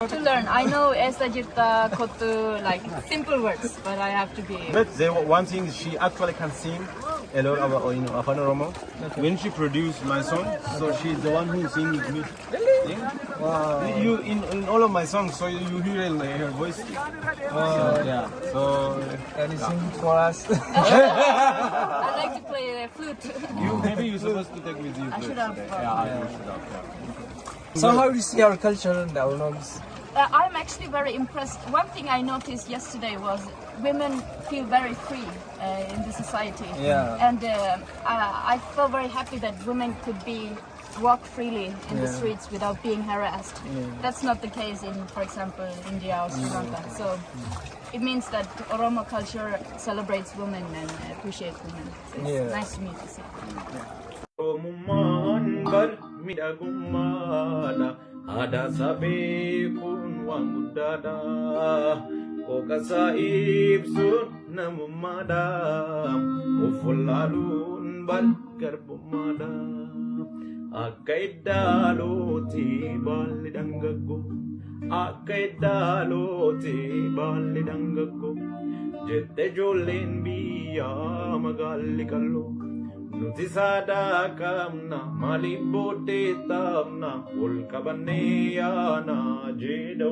To learn, I know Esajita Kotu, like simple words, but I have to be. But one thing, she actually can sing a lot of Afan Oromo. When she produced my song, so she's the one who sings with me. Wow. You in all of my songs, so you hear her voice. Yeah. So can you sing for us? I like to play the flute. Maybe you're supposed to take with you. I should have. Yeah, you should have. Yeah. So how do you see our culture in the Oromo? I'm actually very impressed. One thing I noticed yesterday was women feel very free in the society. Yeah. And I felt very happy that women could walk freely in the streets without being harassed. That's not the case in, for example, India or Sri Lanka. So it means that Oromo culture celebrates women and appreciates women. So it's nice to meet you. Ada sabi kun wangudada kokasa ibsun namumada ufulalun bal garbumada akaidalo ti bali dangago akaidalo ti bali dangago jette jollen biya magali kallo Nuti sada kamna malibote tamna ulkabaneya na jeda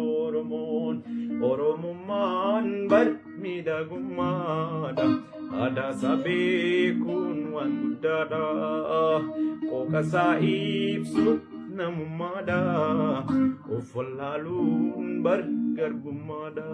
oromuman bar mida gumada ada sabe kun wangudada kokasa ibsu namumada ufalalun bar garbumada